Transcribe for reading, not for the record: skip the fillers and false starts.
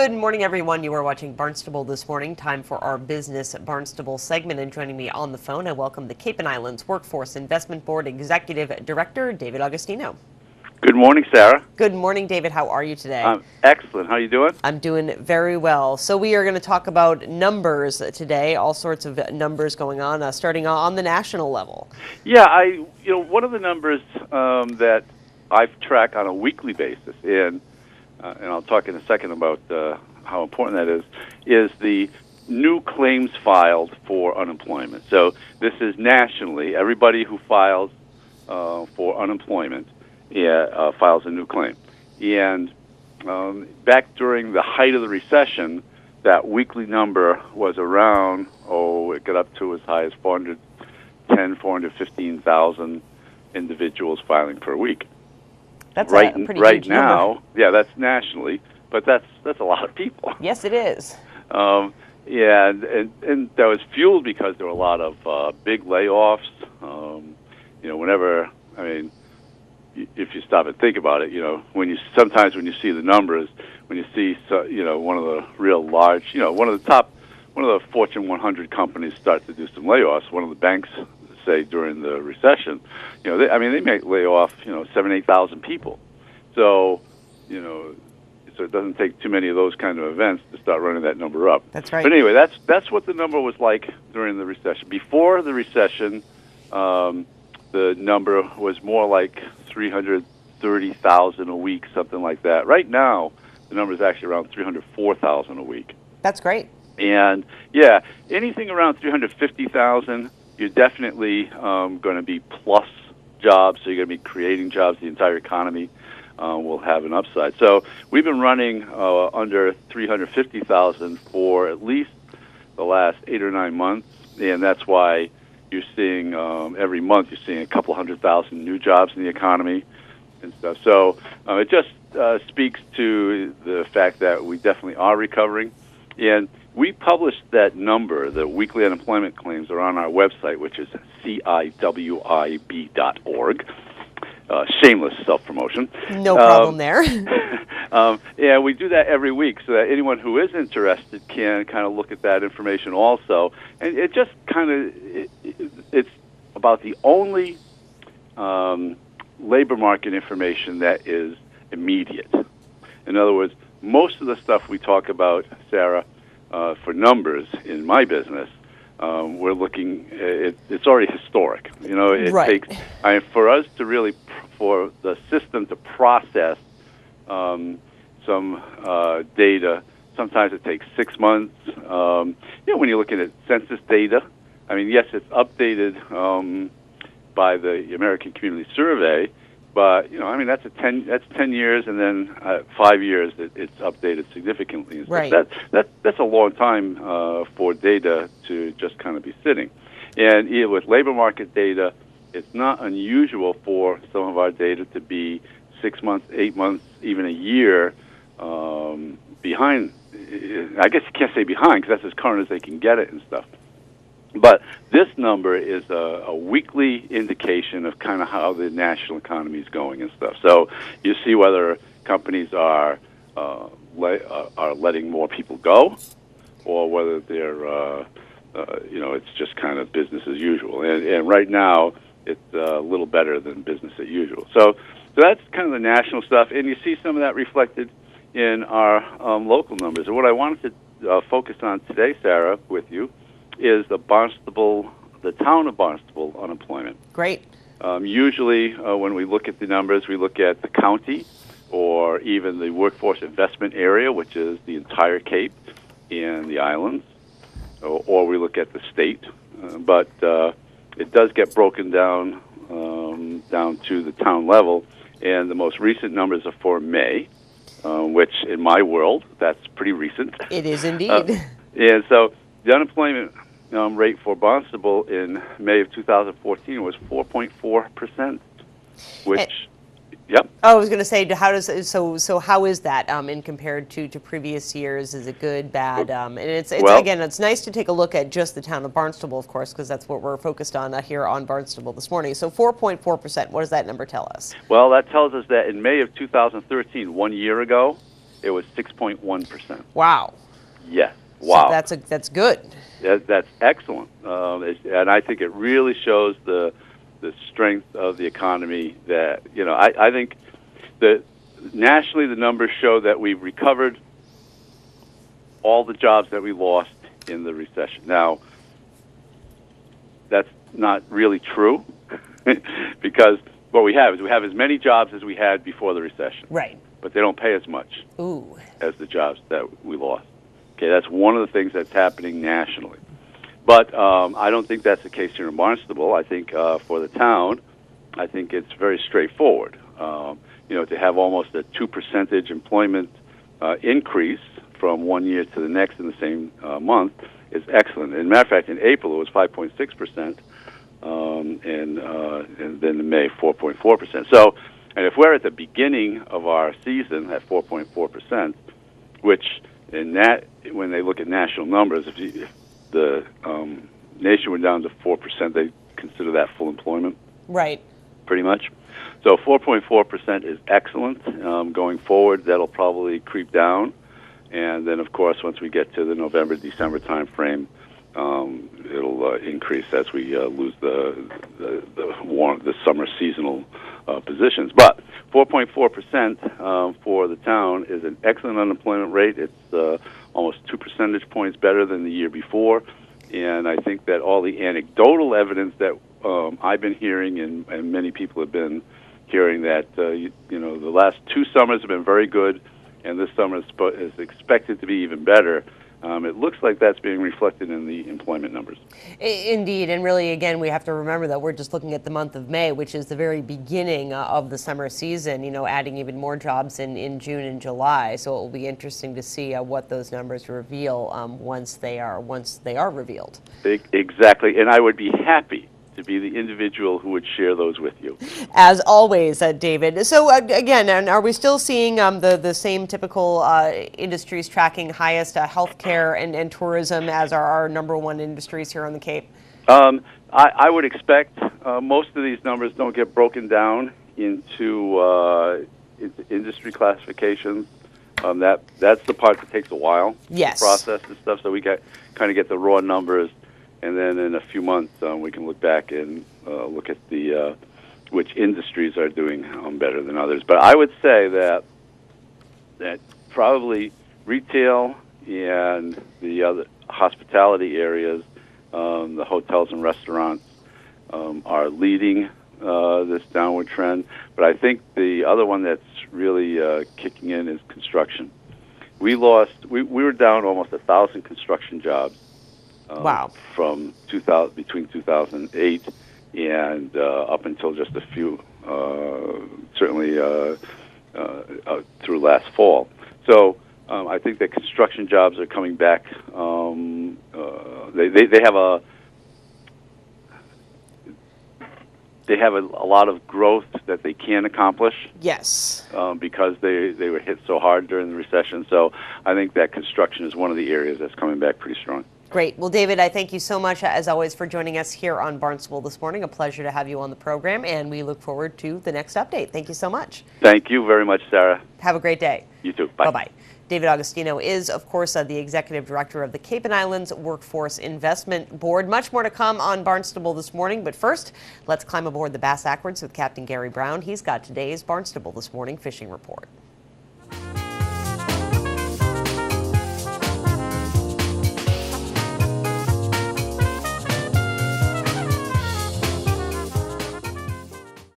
Good morning, everyone. You are watching Barnstable this morning. Time for our Business Barnstable segment. And joining me on the phone, I welcome the Cape and Islands Workforce Investment Board Executive Director, David Augustinho. Good morning, Sarah. Good morning, David. How are you today? Excellent. How are you doing? I'm doing very well. So we are going to talk about numbers today, all sorts of numbers going on, starting on the national level. Yeah, one of the numbers that I track on a weekly basis, and I'll talk in a second about how important that is the new claims filed for unemployment. So this is nationally. Everybody who files for unemployment files a new claim. And back during the height of the recession, that weekly number was around, it got up to as high as 415,000 individuals filing per week. That's a pretty huge now, number. Yeah, that's nationally, but that's a lot of people. Yes, it is. And that was fueled because there were a lot of big layoffs. If you stop and think about it, sometimes when you see the numbers, when you see one of the real large, one of the Fortune 100 companies start to do some layoffs. One of the banks, say during the recession, they may lay off 7,000-8,000 people. So so it doesn't take too many of those kind of events to start running that number up. That's right. But anyway, that's what the number was like during the recession. Before the recession, the number was more like 330,000 a week, something like that. Right now, the number is actually around 304,000 a week. That's great. And yeah, anything around 350,000, you're definitely going to be plus jobs. So you're going to be creating jobs. The entire economy will have an upside. So we've been running under 350,000 for at least the last 8 or 9 months, and that's why you're seeing every month you're seeing a couple 100,000 new jobs in the economy and stuff. So it just speaks to the fact that we definitely are recovering. And we published that number. The weekly unemployment claims are on our website, which is ciwib.org. Shameless self-promotion. No problem there. Yeah, we do that every week so that anyone who is interested can kind of look at that information also. And it just kind of, it's about the only labor market information that is immediate. In other words, most of the stuff we talk about, Sarah, for numbers in my business, we're looking, it's already historic. It right. takes, for us to really, for the system to process some data, sometimes it takes 6 months. When you're looking at census data, yes, it's updated by the American Community Survey, but that's 10 years, and then 5 years it's updated significantly. Right. That's a long time for data to just kind of be sitting. And with labor market data, it's not unusual for some of our data to be 6 months, 8 months, even a year behind. I guess you can't say behind because that's as current as they can get it and stuff. But this number is a weekly indication of kind of how the national economy is going and stuff. So you see whether companies are letting more people go, or whether they're it's just kind of business as usual. And right now it's a little better than business as usual. So that's kind of the national stuff, and you see some of that reflected in our local numbers. And what I wanted to focus on today, Sarah, with you, is the town of Barnstable unemployment. Great. Usually when we look at the numbers, we look at the county or even the workforce investment area, which is the entire Cape and the islands, or we look at the state. But it does get broken down to the town level, and the most recent numbers are for May, which in my world, that's pretty recent. It is indeed. And so the unemployment rate for Barnstable in May of 2014 was 4.4%, which, yep. I was going to say, how is that in compared to previous years? Is it good, bad? And it's nice to take a look at just the town of Barnstable, of course, because that's what we're focused on here on Barnstable this morning. So 4.4%. What does that number tell us? Well, that tells us that in May of 2013, 1 year ago, It was 6.1%. Wow. Yes. Wow. So that's good. That's excellent, and I think it really shows the strength of the economy. That I think that nationally the numbers show that we've recovered all the jobs that we lost in the recession. Now, that's not really true because what we have is we have as many jobs as we had before the recession. Right. But they don't pay as much Ooh. as the jobs that we lost. Okay, that's one of the things that's happening nationally. But I don't think that's the case here in Barnstable. I think for the town, I think it's very straightforward. To have almost a 2% employment increase from one year to the next in the same month is excellent. As a matter of fact, in April it was 5.6%, and then in May 4.4%. So, and if we're at the beginning of our season at 4.4%, which in that, when they look at national numbers, if the nation went down to 4%, they consider that full employment. Right. Pretty much. So 4.4% is excellent. Going forward, that'll probably creep down. And then, of course, once we get to the November, December time frame, it'll increase as we lose the summer seasonal positions. But 4.4% for the town is an excellent unemployment rate. It's almost 2 percentage points better than the year before. And I think that all the anecdotal evidence that I've been hearing and many people have been hearing that, the last 2 summers have been very good, and this summer is expected to be even better. It looks like that's being reflected in the employment numbers. Indeed, and really, again, we have to remember that we're just looking at the month of May, which is the very beginning of the summer season, adding even more jobs in June and July. So it will be interesting to see what those numbers reveal once they are revealed. Exactly, and I would be happy to be the individual who would share those with you. As always, David. So again, are we still seeing the same typical industries tracking highest, healthcare and tourism as our number one industries here on the Cape? I would expect most of these numbers don't get broken down into industry classifications. That's the part that takes a while yes. to process this stuff. So we kind of get the raw numbers. And then in a few months, we can look back and look at the which industries are doing better than others. But I would say that probably retail and the other hospitality areas, the hotels and restaurants, are leading this downward trend. But I think the other one that's really kicking in is construction. We were down almost 1,000 construction jobs. Wow. From between 2008 and up until just a few, certainly through last fall. So I think that construction jobs are coming back. They have a lot of growth that they can accomplish. Yes. Because they were hit so hard during the recession. So I think that construction is one of the areas that's coming back pretty strong. Great. Well, David, I thank you so much, as always, for joining us here on Barnstable this morning. A pleasure to have you on the program, and we look forward to the next update. Thank you so much. Thank you very much, Sarah. Have a great day. You too. Bye. Bye-bye. David Augustinho is, of course, the Executive Director of the Cape and Islands Workforce Investment Board. Much more to come on Barnstable this morning, but first, let's climb aboard the Bass Ackwards with Captain Gary Brown. He's got today's Barnstable This Morning fishing report.